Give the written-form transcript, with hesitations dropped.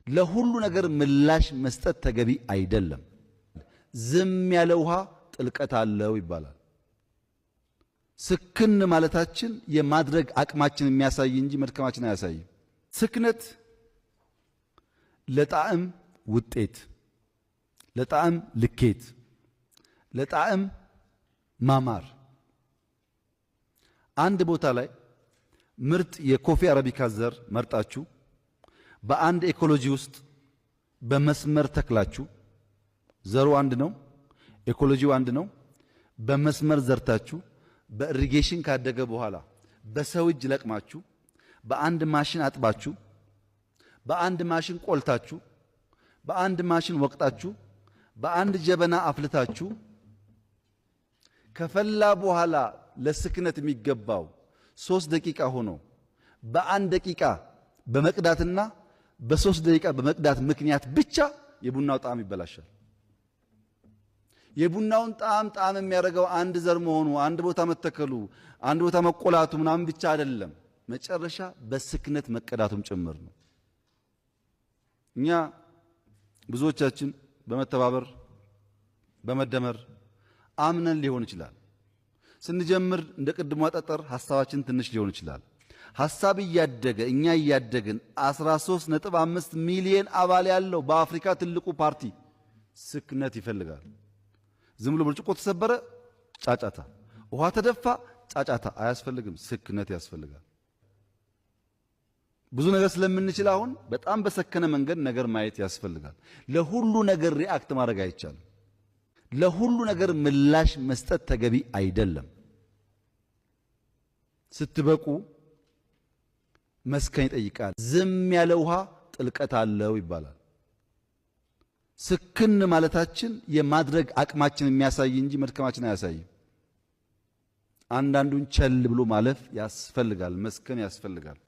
ለሁሉ ነገር ምላሽ መስጠት ተገቢ አይደለም። ዝም ያለ ውሃ ጥልቀት አለው ይባላል። ስክን ማለታችን የማድረግ አቅማችን የሚያሳይ እንጂ መድከማችን አያሳይም። ስክነት ለጣዕም ውጤት፣ ለጣዕም ልኬት፣ ለጣዕም ማማር አንድ ቦታ ላይ ምርጥ የኮፊ አረቢካ ዘር መርጣችሁ በአንድ ኢኮሎጂ ውስጥ በመስመር ተክላችሁ ዘሩ አንድ ነው፣ ኢኮሎጂው አንድ ነው። በመስመር ዘርታችሁ በኢሪጌሽን ካደገ በኋላ በሰው እጅ ለቅማችሁ በአንድ ማሽን አጥባችሁ በአንድ ማሽን ቆልታችሁ በአንድ ማሽን ወቅጣችሁ በአንድ ጀበና አፍልታችሁ ከፈላ በኋላ ለስክነት የሚገባው 3 ደቂቃ ሆኖ በአንድ ደቂቃ በመቅዳትና በ3 ደቂቃ በመቅዳት ምክንያት ብቻ የቡናው ጣዕም ይበላሻል። የቡናውን ጣዕም የሚያደርገው አንድ ዘር መሆኑ፣ አንድ ቦታ መተከሉ፣ አንድ ቦታ መቆላቱ ምናምን ብቻ አይደለም፣ መጨረሻ በስክነት መቀዳቱም ጭምር ነው። እኛ ብዙዎቻችን በመተባበር በመደመር አምነን ሊሆን ይችላል። ስንጀምር እንደ ቅድሟ ጠጠር ሐሳባችን ትንሽ ሊሆን ይችላል። ሐሳብ እያደገ እኛ እያደግን 13.5 ሚሊዮን አባል ያለው በአፍሪካ ትልቁ ፓርቲ ስክነት ይፈልጋል። ዝም ብሎ ብርጭቆ ተሰበረ ጫጫታ፣ ውሃ ተደፋ ጫጫታ አያስፈልግም። ስክነት ያስፈልጋል። ብዙ ነገር ስለምንችል አሁን በጣም በሰከነ መንገድ ነገር ማየት ያስፈልጋል። ለሁሉ ነገር ሪአክት ማድረግ አይቻልም። ለሁሉ ነገር ምላሽ መስጠት ተገቢ አይደለም። ስትበቁ መስከን ይጠይቃል። ዝም ያለ ውሃ ጥልቀት አለው ይባላል። ስክን ማለታችን የማድረግ አቅማችን የሚያሳይ እንጂ መድከማችን አያሳይም። አንዳንዱን ቸል ብሎ ማለፍ ያስፈልጋል። መስከን ያስፈልጋል።